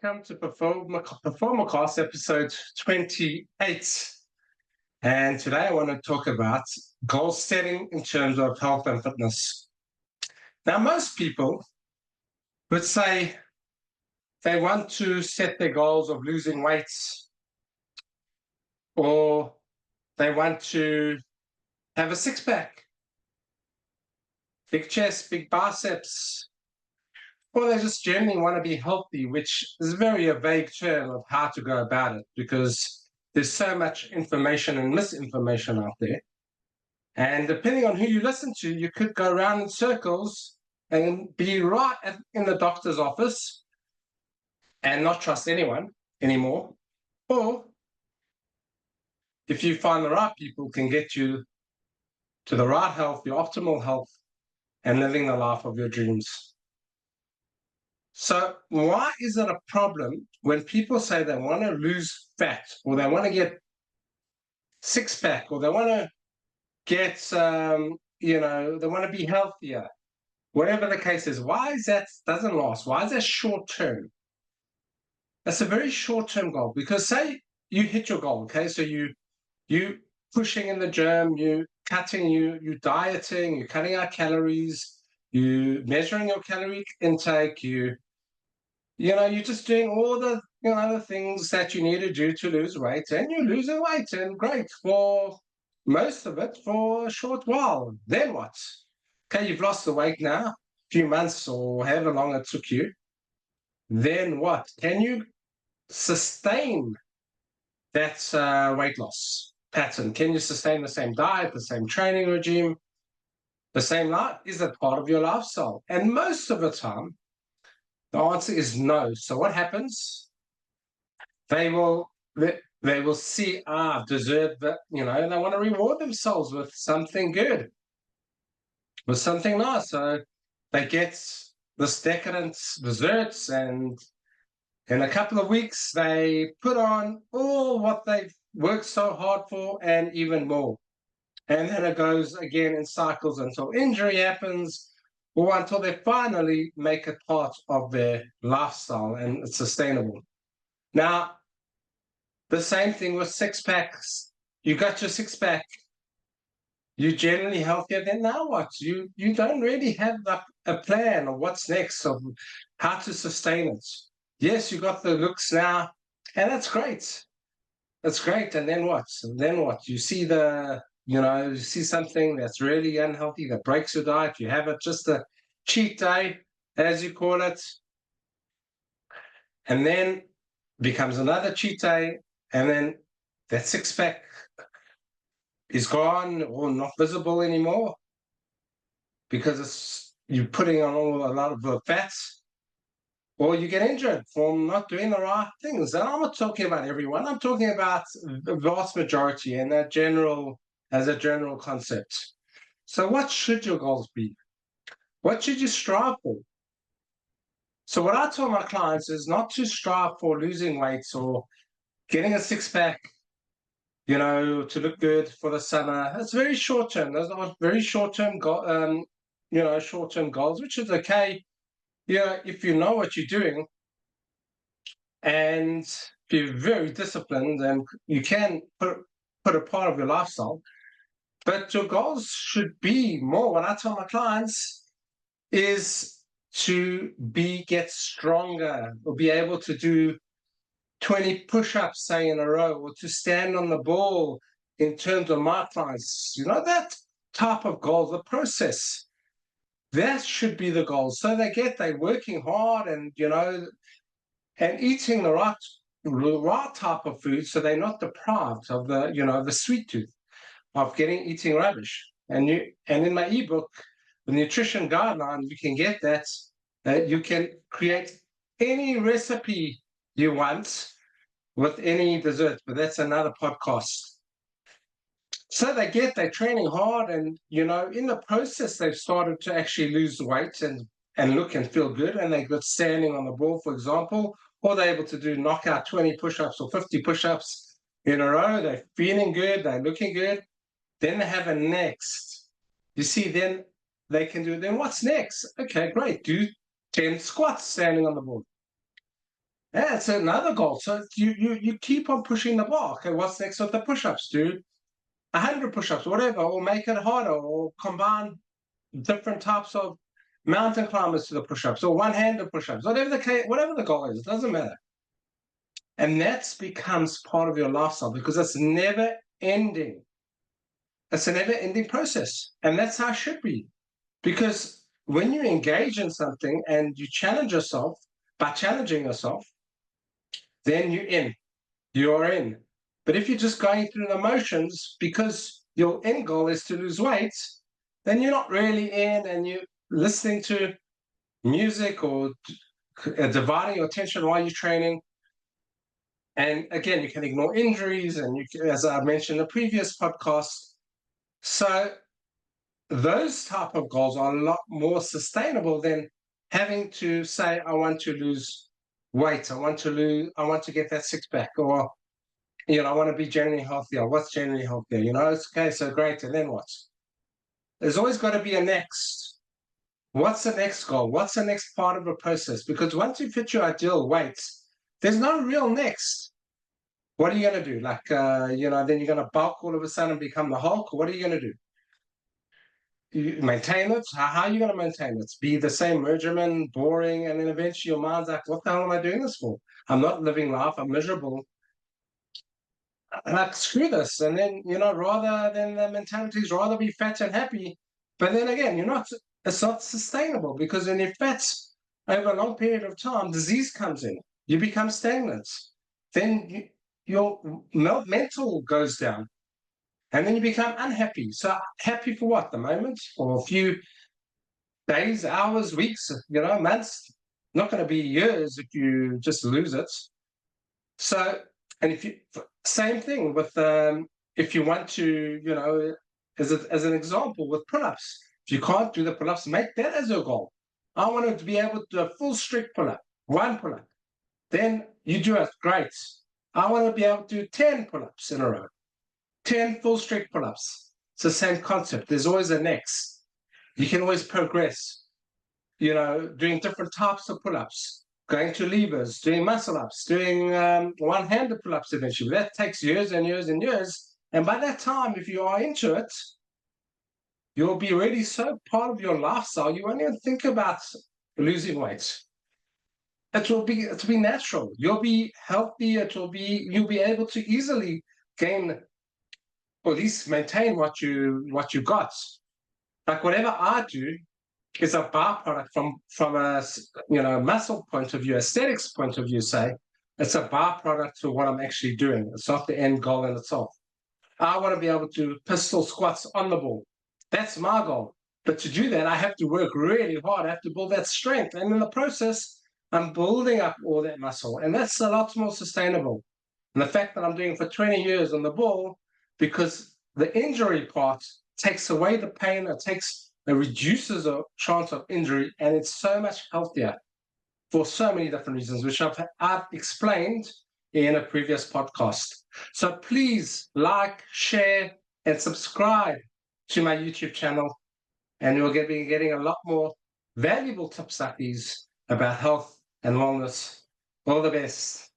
welcome to Performacast episode 28. And today I want to talk about goal setting in terms of health and fitness. Now, most people would say they want to set their goals of losing weight, or they want to have a six-pack, big chest, big biceps, or they just generally want to be healthy, which is very a vague term of how to go about it because there's so much information and misinformation out there. And depending on who you listen to, you could go around in circles and be right in the doctor's office and not trust anyone anymore. Or if you find the right people can get you to the right health, your optimal health, and living the life of your dreams. So why is it a problem when people say they want to lose fat or they want to get six-pack or they want to get, they want to be healthier, whatever the case is? Why is that doesn't last? Why is that short-term? That's a very short-term goal because say you hit your goal, okay? So you pushing in the gym, you cutting, you dieting, you're cutting out calories, you measuring your calorie intake, you're just doing all the the things that you need to do to lose weight, and you're losing weight, and great for most of it for a short while. Then what? Okay, you've lost the weight now, a few months or however long it took you. Then what? Can you sustain that weight loss pattern? Can you sustain the same diet, the same training regime, the same life? Is it part of your lifestyle? And most of the time, the answer is no. So what happens? They will see, deserve that, and they want to reward themselves with something good, with something nice. So they get this decadent desserts, and in a couple of weeks, they put on all what they've worked so hard for and even more. And then it goes again in cycles until injury happens, or until they finally make it part of their lifestyle and it's sustainable. Now, the same thing with six-packs. You got your six-pack. You're generally healthier. Then now what? You don't really have a plan of what's next, of how to sustain it. Yes, you got the looks now, and that's great. That's great. And then what? And then what? You see you see something that's really unhealthy that breaks your diet. You have it just a cheat day, as you call it, and then becomes another cheat day, and then that six-pack is gone or not visible anymore because you're putting on a lot of the fats, or you get injured from not doing the right things. And I'm not talking about everyone. I'm talking about the vast majority and as a general concept. So what should your goals be? What should you strive for? So what I tell my clients is not to strive for losing weight or getting a six-pack, to look good for the summer. That's very short-term. Those are very short-term, short-term goals, which is okay. If you know what you're doing and if you're very disciplined, and you can put a part of your lifestyle. But your goals should be more. What I tell my clients is to get stronger or be able to do 20 push-ups, say, in a row, or to stand on the ball in terms of my clients. That type of goal, the process, that should be the goal. So they're working hard and, and eating the right type of food, so they're not deprived of the sweet tooth of eating rubbish. And in my ebook, the nutrition guideline, you can get that. You can create any recipe you want with any dessert, but that's another podcast. So they're training hard, and in the process they've started to actually lose weight and look and feel good, and they got standing on the ball, for example, or they're able to knock out 20 push-ups or 50 push-ups in a row. They're feeling good, they're looking good. Then they have a next. You see, then they can do, then what's next? Okay, great. Do 10 squats standing on the board. Yeah, it's another goal. So you keep on pushing the bar. Okay, what's next with the push-ups? Do 100 push-ups, whatever, or make it harder, or combine different types of mountain climbers to the push-ups, or one-handed push-ups, whatever the case, whatever the goal is, it doesn't matter. And that becomes part of your lifestyle because it's never ending. It's a never ending process. And that's how it should be. Because when you engage in something and you challenge yourself by challenging yourself, then you're in. But if you're just going through the motions because your end goal is to lose weight, then you're not really in and you're listening to music or dividing your attention while you're training. And again, you can ignore injuries, and you can, as I mentioned in the previous podcast. So those type of goals are a lot more sustainable than having to say, I want to lose weight, I want to get that six pack, or I want to be generally healthier. What's generally healthier? It's okay, so great. And then what? There's always got to be a next. What's the next goal? What's the next part of the process? Because once you fit your ideal weight, there's no real next. What are you going to do? Like, then you're going to bulk all of a sudden and become the Hulk? What are you going to do? You maintain it? How are you going to maintain it? Be the same regimen, boring, and then eventually your mind's like, what the hell am I doing this for? I'm not living life. I'm miserable. Like, screw this. And then, rather than the mentality is rather be fat and happy. But then again, it's not sustainable because when you're fat over a long period of time, disease comes in. You become stagnant. Then your mental goes down. And then you become unhappy. So happy for what? The moment? For a few days, hours, weeks, months. Not going to be years if you just lose it. So, and if you, same thing with, if you want to, as an example with pull-ups, if you can't do the pull-ups, make that as your goal. I want to be able to do a full strict pull-up, one pull-up. Then you do it, great. I want to be able to do 10 pull-ups in a row, 10 full strict pull-ups. It's the same concept. There's always a next. You can always progress, doing different types of pull-ups, going to levers, doing muscle-ups, doing one-handed pull-ups eventually. That takes years and years and years. And by that time, if you are into it, you'll be really so part of your lifestyle, you won't even think about losing weight. It'll be natural. You'll be healthy. You'll be able to easily gain or at least maintain what you got. Like whatever I do is a byproduct from a muscle point of view, aesthetics point of view. Say it's a byproduct to what I'm actually doing. It's not the end goal in itself. I want to be able to pistol squats on the ball. That's my goal. But to do that, I have to work really hard. I have to build that strength, and in the process, I'm building up all that muscle, and that's a lot more sustainable. And the fact that I'm doing it for 20 years on the ball, because the injury part takes away the pain, it reduces the chance of injury, and it's so much healthier for so many different reasons, which I've explained in a previous podcast. So please like, share, and subscribe to my YouTube channel, and you'll be getting a lot more valuable tips like these about health and wellness. All the best.